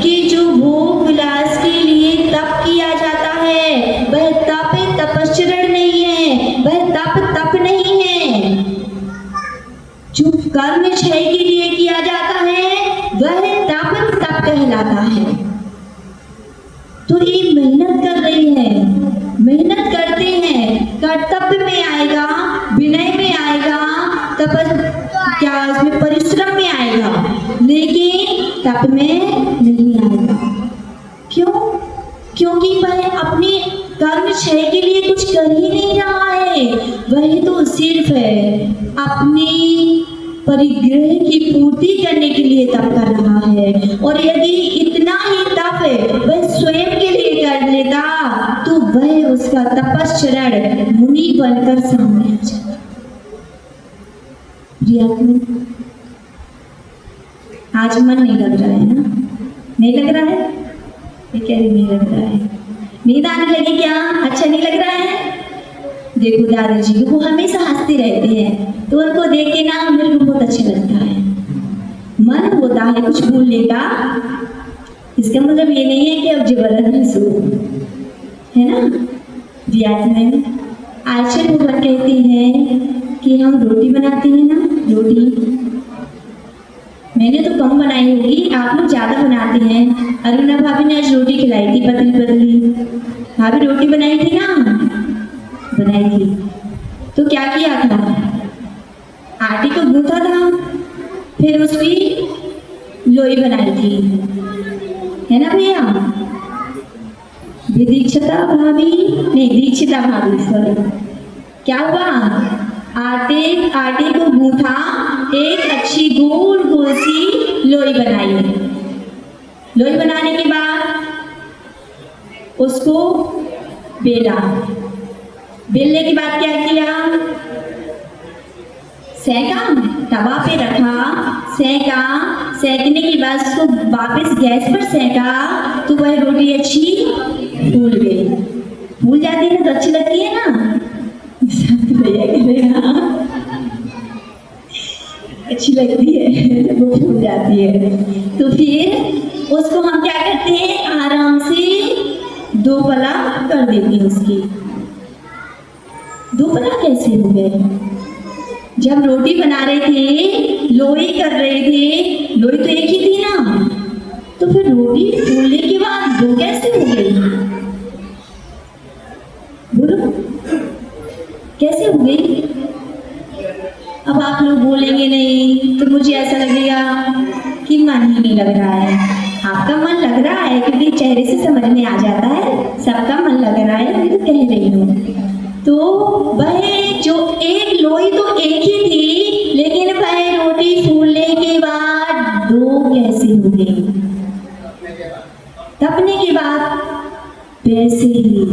कि जो भोग विलास के लिए तप किया जाता है वह तप तपश्चरण नहीं है, वह तप नहीं है। जो कर्म क्षय के लिए किया जाता है वह तप कहलाता है। तो ये मेहनत कर रही है, मेहनत करते हैं, कर्तव्य में आएगा, विनय में आएगा, क्या उसमें परिश्रम में आएगा, लेकिन तप में नहीं आएगा। क्यों? क्योंकि वह अपने कर्म क्षय के लिए कुछ कर ही नहीं रहा है, वह तो सिर्फ अपनी परिग्रह की पूर्ति करने के लिए तप कर रहा है। और यदि इतना ही तप वह स्वयं के लिए कर लेता तो वह उसका तपश्चरण मुनि बनकर सामने आ जाता। आज मन नहीं लग रहा है ना? नहीं लग रहा है? ये कह रही नहीं लग रहा है। नींद आने लगी क्या? अच्छा नहीं लग रहा है? देखो दादाजी वो हमेशा हंसते रहते हैं तो उनको देख के ना मेरे को बहुत अच्छा लगता है। मन होता है कुछ बोलने का, इसका मतलब ये नहीं है कि अब जबरदस्त हंसो, है ना? रियाज में आयशा भगवान कहते हैं कि हम रोटी बनाते हैं ना, रोटी मैंने तो कम बनाई होगी, आप लोग ज्यादा बनाते हैं। अरुणा भाभी ने आज रोटी खिलाई थी, पतली पतली भाभी रोटी बनाई थी ना, बनाई थी। तो क्या किया था? आटे को गूंथा था, फिर उसकी लोई बनाई थी, है ना भैया? दीक्षिता भाभी नहीं, दीक्षिता भाभी सॉरी। क्या हुआ? आटे को गूंथा, एक अच्छी गोल गोल सी लोई बनाई। लोई बनाने के बाद उसको बेला, बेलने के बाद क्या किया? सेका, तवा पे रखा, सेका, सेकने के बाद उसको वापस गैस पर सेका तो वह रोटी अच्छी फूल गई। फूल जाती है तो अच्छी लगती है ना? अच्छी लगती है वो फूल जाती है। तो फिर उसको हम क्या करते हैं? आराम से दो पला कर देते हैं। उसकी दो पला कैसे हो गए? जब रोटी बना रहे थे, लोई कर रहे थे, लोई तो एक ही थी ना, तो फिर रोटी फूलने के बाद दो कैसे हो गई? बोलो कैसे हो गई? अब आप लोग बोलेंगे नहीं तो मुझे ऐसा लगेगा कि मन ही नहीं लग रहा है। आपका मन लग रहा है क्योंकि चेहरे से समझ में आ जाता है सबका मन लग रहा है, मैं तो कह रही हूँ। तो वह जो एक लोई तो एक ही थी, लेकिन वह रोटी फूलने के बाद दो कैसे हो गई? तपने के बाद वैसे ही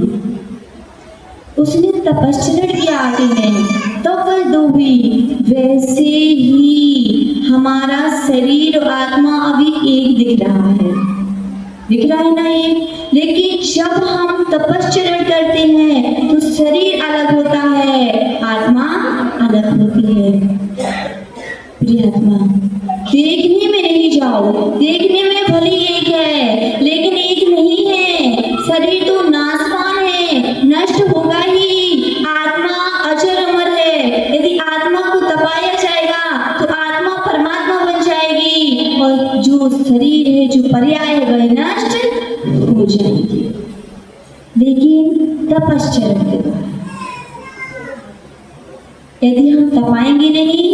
उसने तपश्चरण किया आटे में, तो वह दो हुई। वैसे ही हमारा शरीर और आत्मा अभी एक दिख रहा है, दिख रहा है ना एक। लेकिन जब हम तपश्चरण करते हैं तो शरीर अलग होता है, आत्मा अलग होती है। प्रिय आत्मा, देखने में नहीं जाओ, देखने में भली एक है लेकिन एक नहीं है। शरीर तो नाशवान है, नष्ट होगा ही। आत्मा अजर अमर है। यदि आत्मा को तपाया जाएगा तो आत्मा परमात्मा बन जाएगी और जो शरीर है, जो पर्याय है, वह नष्ट हो जाएगी। लेकिन तपश्चरण के द्वारा यदि हम तपाएंगे नहीं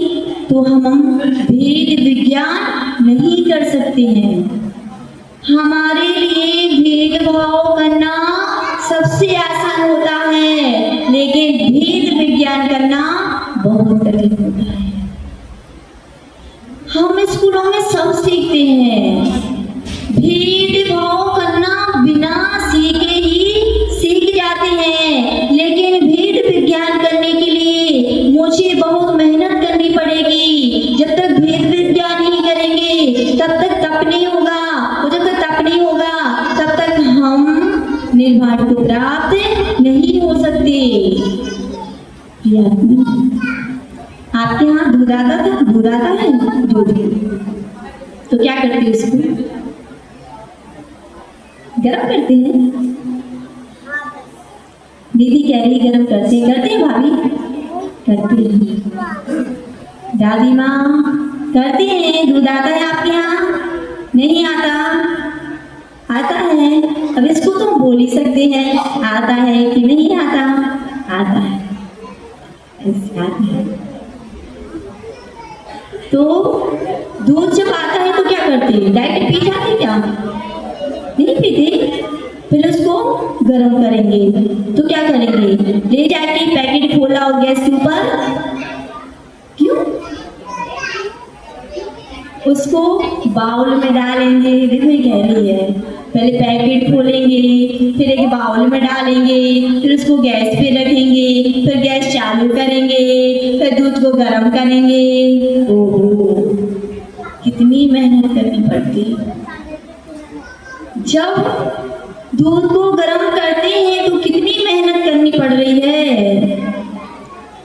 तो हम भेद विज्ञान नहीं कर सकते हैं। हमारे लिए भेदभाव करना सबसे आसान होता है, लेकिन भेद विज्ञान करना बहुत कठिन होता है। हम स्कूलों में सब सीखते हैं, भेदभाव करना बिना सीखे ही सीख जाते हैं, लेकिन भेद विज्ञान करने के लिए मुझे बहुत मेहनत करनी पड़ेगी। जब तक भेद विज्ञान नहीं करेंगे तब तक तप नहीं होगा, और जब तक तप नहीं होगा तब तक हम निर्वाण को प्राप्त नहीं हो सकते। आपके यहाँ दूध आता था? दूध आता है? दूध तो क्या करते उसको? गरम करते हैं? दीदी कह रही गरम करते हैं भाभी? करते हैं। दादी माँ करते हैं? दूध आता है आपके यहाँ? नहीं आता? आता है। अब इसको तो बोल ही सकते हैं, आता है कि नहीं आता? आता है। आता है। तो दूध जब आता है तो क्या करते हैं? डायरेक्ट पी जाते क्या? नहीं पीते। फिर उसको गर्म करेंगे तो क्या करेंगे? ले जाके पैकेट खोला और गैस के ऊपर, क्यों? उसको बाउल में डालेंगे। देखो ये कह रही है, पहले पैकेट खोलेंगे, फिर एक बाउल में डालेंगे, फिर उसको गैस पे रखेंगे, फिर गैस चालू करेंगे, फिर दूध को गर्म करेंगे। ओहो, कितनी मेहनत करनी पड़ती है। जब दूध को गर्म करते हैं तो कितनी मेहनत करनी पड़ रही है,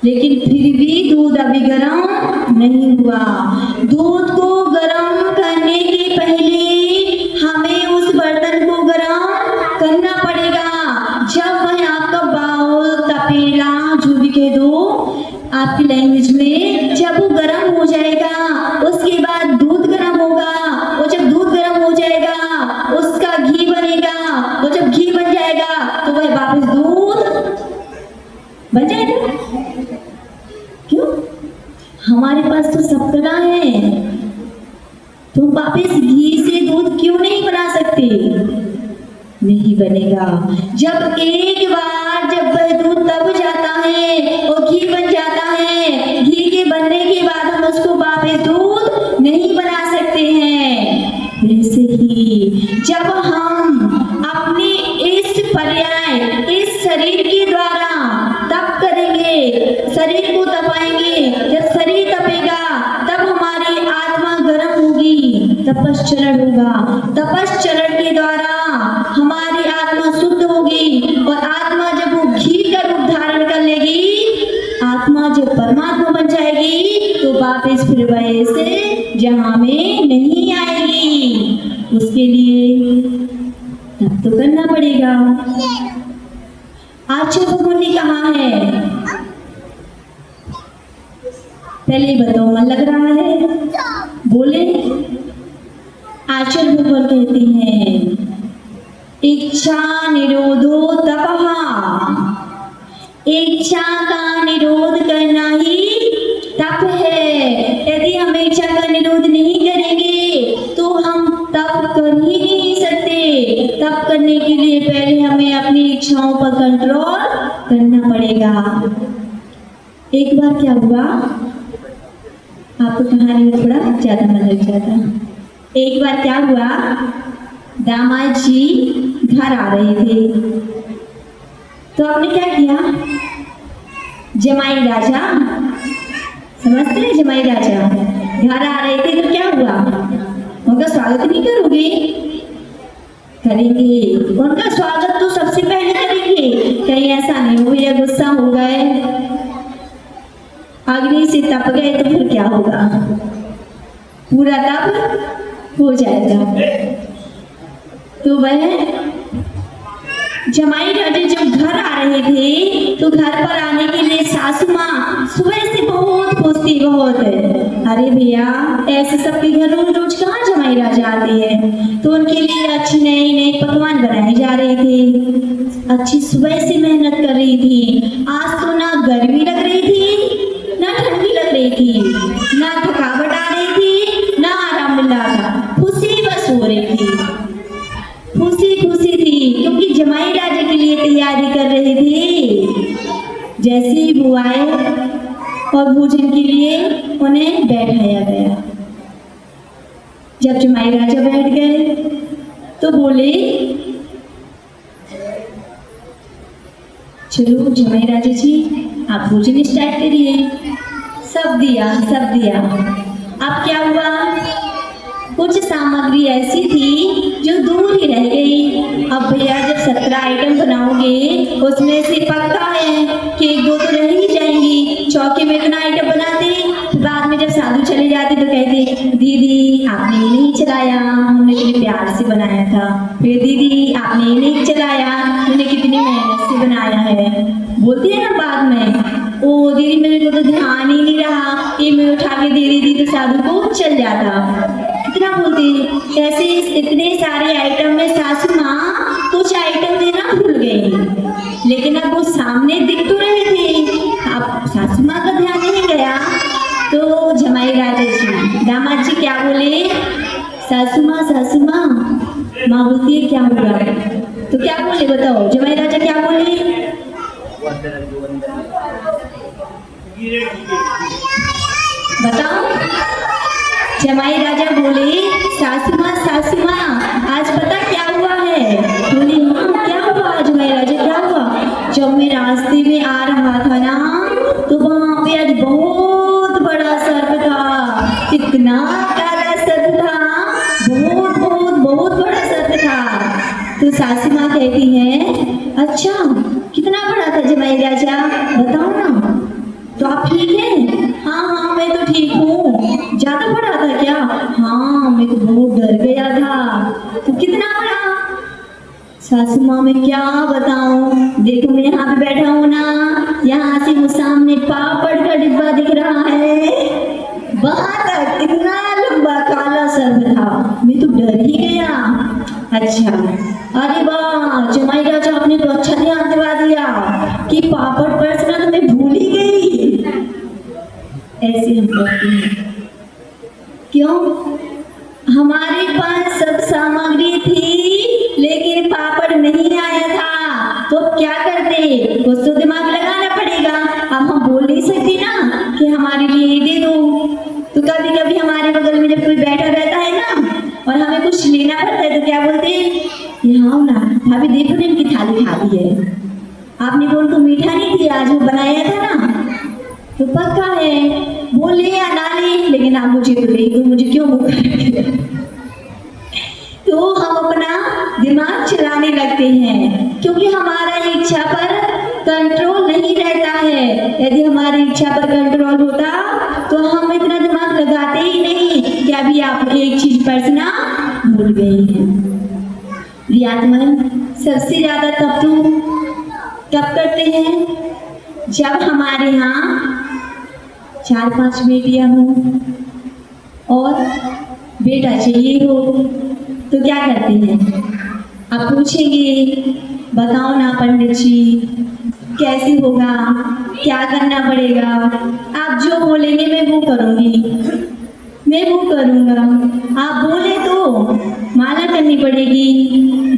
लेकिन फिर भी दूध अभी गर्म नहीं हुआ। दूध को गर्म करने के पहले हमें उस बर्तन को गर्म करना पड़ेगा। जब वह आपका बाउल, तपेला, जो भी कह दो आपकी लैंग्वेज में, जब वो गर्म हो जाएगा उसके बाद दूध गर्म होगा, और जब दूध गर्म हो जाएगा उसका घी बनेगा, और जब घी बन जाएगा तो वह वापस दूध बन जाएगा। क्यों? हमारे पास तो सब कला है, तो वापस घी से दूध क्यों नहीं बना सकते? नहीं बनेगा। जब एक बार जब वह दूध तब जाता है और घी बन जाता है, घी के बनने के बाद हम उसको वापस दूध नहीं बना सकते हैं। वैसे ही जब हम अपने इस पर्याय, इस शरीर के द्वारा तप करेंगे, शरीर को तपाएंगे, जब शरीर तपेगा तब हमारी आत्मा गर्म होगी, तपश्चरण होगा। तपश्चरण के द्वारा हमारी आत्मा शुद्ध होगी, और आत्मा जब वो घी का रूप धारण कर लेगी, आत्मा जब परमात्मा बन जाएगी तो वापस फिर वैसे जहां में नहीं आएगी। उसके लिए तब तो करना पड़ेगा। आचार्य भगवान ने कहा है, पहले बताओ मन लग रहा है? बोले। आचार्य भगवान कहते हैं, इच्छा निरोधो तपः। इच्छा का निरोध करना ही तप है। यदि हम इच्छा का निरोध नहीं करेंगे तो हम तप कर ही नहीं सकते। तप करने के लिए पहले हमें अपनी इच्छाओं पर कंट्रोल करना पड़ेगा। एक बार क्या हुआ, आपको कहानी में थोड़ा ज्यादा मन लग जाता। एक बार क्या हुआ, दामाद जी घर आ रहे थे, तो आपने क्या किया? जमाई राजा, समझते हैं जमाई राजा घर आ रहे थे तो क्या हुआ? उनका स्वागत नहीं करोगे? करेंगे। उनका स्वागत तो सबसे पहले करेंगे। कहीं ऐसा नहीं हो या गुस्सा हो गए, अग्नि से तप गए तो फिर क्या होगा? पूरा तप हो जाएगा। तो वह जमाई राजा जब घर आ रहे थे तो घर पर आने के लिए सासू माँ सुबह से बहुत खुश थी, बहुत। अरे भैया, ऐसे सबके घर रोज रोज कहाँ जमाई राजा आते हैं, तो उनके लिए अच्छी नई नई पकवान बनाए जा रहे थे। अच्छी सुबह से मेहनत कर रही थी। आज तो ना गर्मी लग रही थी ना ठंडी लग रही थी, ना थकावट आ रही थी ना आराम मिल रहा था, खुशी बस हो रही थी। खुशी खुशी थी क्योंकि जमाई राजा के लिए तैयारी कर रहे थे। जैसे ही वो आए और भोजन के लिए उन्हें बैठाया गया। जब जमाई राजा बैठ गए तो बोले, चलो जमाई राजा जी आप भोजन स्टार्ट करिए। सब दिया, सब दिया। अब क्या हुआ, कुछ सामग्री ऐसी थी जो दूर ही रह गई। अब भैया जब 17 आइटम बनाओगे उसमें से पक्का है कि 1-2 तो रह ही जाएंगी। चौके में इतना आइटम बनाते, बाद में जब साधु चले जाते तो कहते, दीदी आपने नहीं चलाया, हमने इतने प्यार से बनाया था। फिर दीदी आपने ये नहीं चलाया, तूने कितनी मेहनत से बनाया है। बोलती है ना बाद में, ओ दीदी मेरे को तो ध्यान ही नहीं रहा, ये मैं उठा के दे रही थी तो साधु को चल जाता। कितना बोलती, कैसे इतने सारे आइटम में सासू माँ कुछ आइटम देना भूल गई, लेकिन अब वो सामने दिख तो रहे थे, अब सासू माँ का ध्यान नहीं गया। तो जमाई राजा जी दामाद जी क्या बोले, सासू माँ माँ बोलती है क्या होगा, तो क्या बोले बताओ, जमाई राजा क्या बोले, बताओ। जमाई राजा बोले सासू माँ आज पता क्या हुआ है। बोली हाँ क्या हुआ जमाई राजा, क्या हुआ। जब मैं रास्ते में आ रहा था ना तो वहां पे आज बहुत बड़ा सर्प था, इतना काला सर्प था, बहुत बड़ा सर्प था। तो सासू माँ कहती है अच्छा कितना बड़ा था जमाई राजा, बताओ ना। तो आप ठीक हैं? हाँ मैं तो ठीक हूँ। ज्यादा बड़ा था क्या? हाँ मैं तो बहुत डर गया था। तो कितना बड़ा? सासू माँ मैं क्या बताऊं, देखो मैं यहाँ पे बैठा हूँ ना, यहाँ से वो सामने पापड़ का डिब्बा दिख रहा है, वहां तक इतना लंबा काला सर्प था, मैं तो डर ही गया। अच्छा, अरे वाह जमाई राजा आपने तो अच्छा ध्यान दिला दिया कि पापड़ परसना तो मैं भूल ही गई। ऐसे हम करते हैं, क्यों? हमारे पास सब सामग्री थी लेकिन पापड़ नहीं आया था, तो क्या करते, कुछ तो दिमाग लगाना पड़ेगा। अब हम बोल नहीं सकते ना कि हमारे लिए दे दो। तो कभी कभी हमारे बगल में जब कोई बैठा रहता है ना और हमें कुछ लेना पड़ता है तो क्या बोलते हैं, हाँ ना भाभी देखो ना इनकी थाली खाली है, आपने बोल तो मीठा नहीं दिया, आज वो बनाया था ना, तो पक्का है बोले या ना ले, लेकिन आप मुझे तो दे दो, मुझे क्यों तो हम अपना दिमाग चलाने लगते हैं, क्योंकि हमारा इच्छा पर कंट्रोल नहीं रहता है। यदि हमारी इच्छा पर कंट्रोल होता तो हम इतना दिमाग लगाते ही नहीं कि अभी आप एक चीज परसना भूल गए हैं। रियातमन सबसे ज्यादा तब तो कब करते हैं, जब हमारे यहाँ 4-5 बेटियां हो और बेटा चाहिए हो, तो क्या करते हैं, आप पूछेंगे बताओ ना पंडित जी कैसे होगा, क्या करना पड़ेगा। आप जो बोलेंगे मैं वो करूंगी, मैं वो करूंगा। आप बोले तो माला करनी पड़ेगी,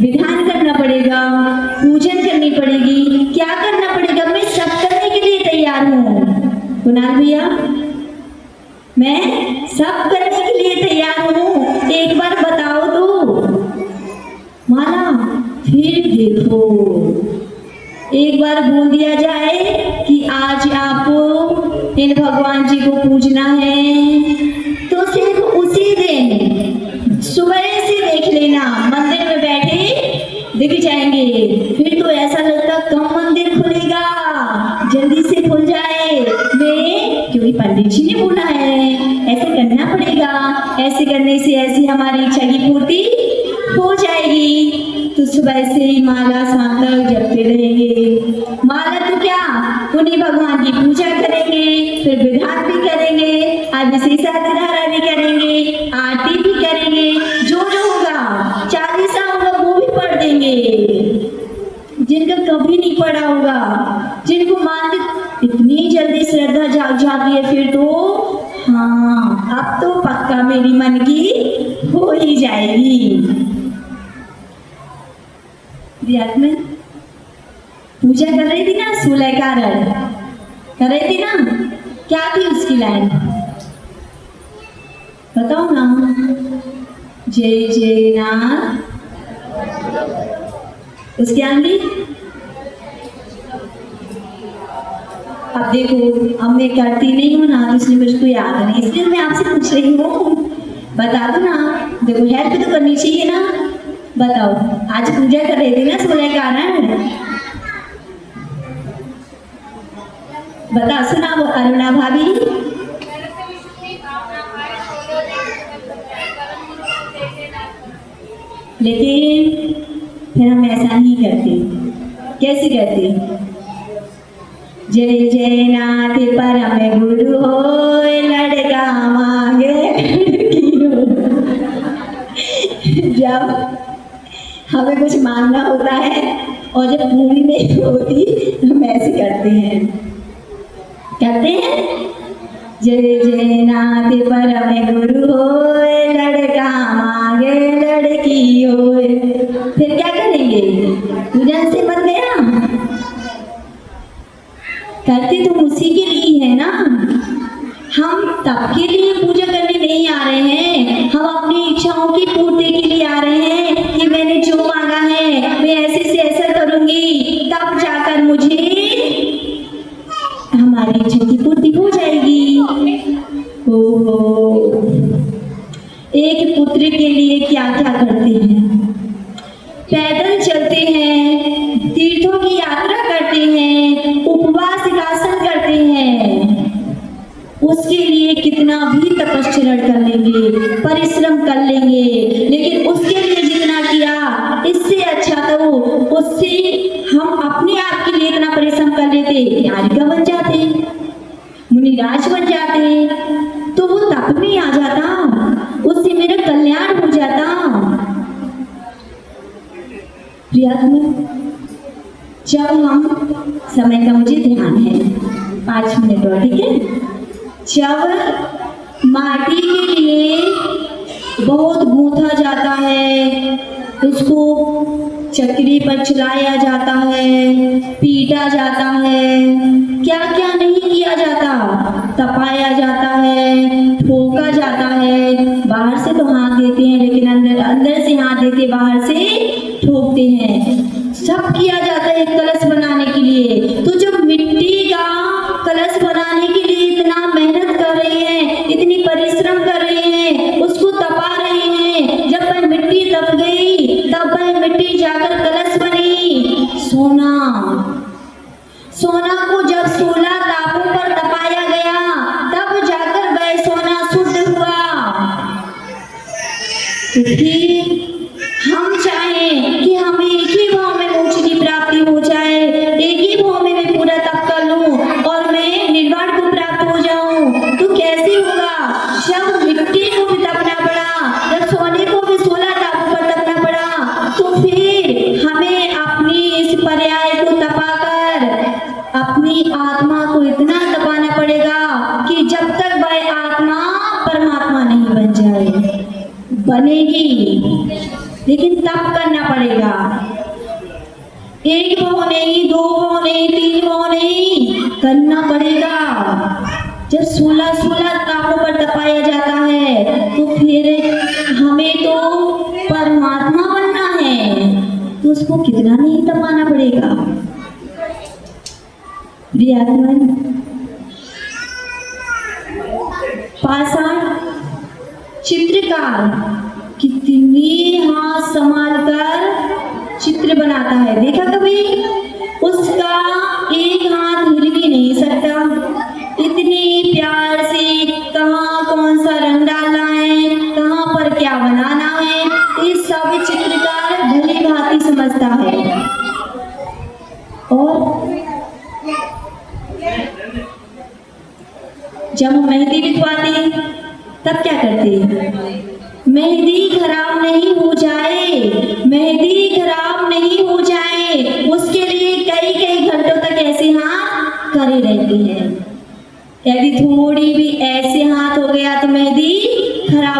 विधान करना पड़ेगा, पूजन करनी पड़ेगी, क्या करना पड़ेगा, मैं सब करने के लिए तैयार हूँ। कुणाल भैया मैं सब करने के लिए तैयार हूँ, एक बार बताओ तो माला, फिर देखो एक बार बोल दिया जाए कि आज आपको इन भगवान जी को पूजना है, तो सिर्फ उसी दिन सुबह से देख लेना मंदिर में बैठे दिख जाएंगे। फिर तो ऐसा लगता कम मंदिर खुलेगा, जल्दी से खुल जाए, मैं क्योंकि पंडित जी ने बोला है ऐसे करना पड़ेगा, ऐसे करने से ऐसी हमारी इच्छा की पूर्ति हो जाएगी। तो सुबह से ही माला शाम तक जपते रहेंगे। माला तो क्या, उन्हीं भगवान की पूजा करेंगे, फिर विधान भी करेंगे, अभिषेक धारा भी करेंगे, आरती भी करेंगे, जो होगा, चालीसा होगा वो भी पढ़ देंगे। जिनका कभी नहीं पढ़ा होगा, जिनको मानते इतनी जल्दी श्रद्धा जाग जाती है, फिर तो हाँ अब तो पक्का मेरी मन की हो ही जाएगी। में पूजा कर रही थी ना, 16 कारण कर रही थी ना, क्या थी उसकी लाइन बताओ ना, जय जय नाथ, उसके आगे अब देखो अब मैं करती नहीं हूँ ना, इसलिए मुझको याद नहीं, इसलिए मैं आपसे पूछ रही हूँ, बता दो ना। देखो हेल्प तो करनी चाहिए ना, बताओ आज पूजा कर रही थी ना 16 कारण, बता सुना वो अरुणा भाभी। लेकिन फिर हम ऐसा नहीं करते। कैसे करते? जय जय नाथ परम गुरु हो, लड़का मांगे लड़की हो। जब हमें कुछ मांगना होता है और जब पूरी नहीं होती तो हम ऐसे करते हैं। जय जय नाथ परम गुरु हो, लड़का मांगे लड़की हो। फिर क्या करेंगे? पूजन से बन गया। करते तो उसी के लिए है ना। हम तब के लिए पूजा करने नहीं आ रहे हैं, हम अपनी इच्छाओं की पूर्ति के लिए आ रहे हैं कि मैंने जो मांगा है मैं ऐसे से ऐसा करूंगी, तब जाकर मुझे हमारी इच्छा की पूर्ति हो जाएगी। ओहो, एक पुत्र के लिए क्या क्या करते हैं? पैदल चलते हैं, तीर्थों की यात्रा करते हैं, उपवास एकासन करते हैं। उसके लिए कितना भी तपस्या कर लेंगे, परिश्रम कर लेंगे, लेकिन उसके लिए जितना किया इससे अच्छा तो उससे हम अपने आप के लिए इतना परिश्रम कर लेते, यारिका बन जाते, मुनिराज बन जाते, तो वो तप में आ जाता, उससे मेरा कल्याण हो जाता। जब हम समय का मुझे ध्यान है 5 मिनट और, ठीक है। जब माटी के लिए बहुत गूंथा जाता है, उसको चक्री पर चलाया जाता है, पीटा जाता है, क्या क्या नहीं किया जाता, तपाया जाता है, ठोका जाता है। बाहर से तो हाथ देते हैं, लेकिन अंदर से हाथ देते, बाहर से ठोकते हैं। सब किया जाता है कलश बनाने के लिए। तो जब मिट्टी का कलश बनाने के लिए इतना मेहनत कर रहे हैं, इतनी परिश्रम कर रहे हैं, उसको तपा रहे हैं, जब वह मिट्टी तप गई तब वह मिट्टी जाकर कलश बनी। सोना को जब 16 तापों पर तपाया गया तब जाकर वह सोना शुद्ध हुआ। तो फिर हम चाहें कि हमें एक ही भाव में मोक्ष की प्राप्ति हो जाए, एक ही भाव में मैं पूरा तप कर लूं और मैं निर्वाण को प्राप्त हो जाऊं, तो कैसे होगा? जब मिट्टी को भी तपना पड़ा, जब सोने को भी 16 तापों पर तपना पड़ा, तो फिर हमें अपनी इस पर्याय को तपाकर अपनी आत्मा को इतना तपाना पड़ेगा कि जब तक वह आत्मा परमात्मा नहीं बन जाए। बनेगी, लेकिन तप करना पड़ेगा। एक भाव नहीं, 2 भाव नहीं, 3 भाव नहीं, करना पड़ेगा। जब 16 तापों पर तपाया जाता है तो फिर हमें तो परमात्मा बनना है, तो उसको कितना नहीं तपाना पड़ेगा। प्रियगण, पाषाण चित्रकार कितनी हाथ संभाल कर चित्र बनाता है, देखा कभी? उसका एक हाथ हिल भी नहीं सकता। इतनी प्यार से कहाँ कौन सा रंग डालना है, कहाँ पर क्या बनाना है, ये सब चित्रकार भली भांति समझता है। और जब मेहंदी बिछवाते तब क्या करते? मेहंदी खराब नहीं हो जाए, मेहंदी खराब नहीं हो जाए, उसके लिए कई घंटों तक ऐसे हाथ करे रहते हैं। यदि थोड़ी भी ऐसे हाथ हो गया तो मेहंदी खराब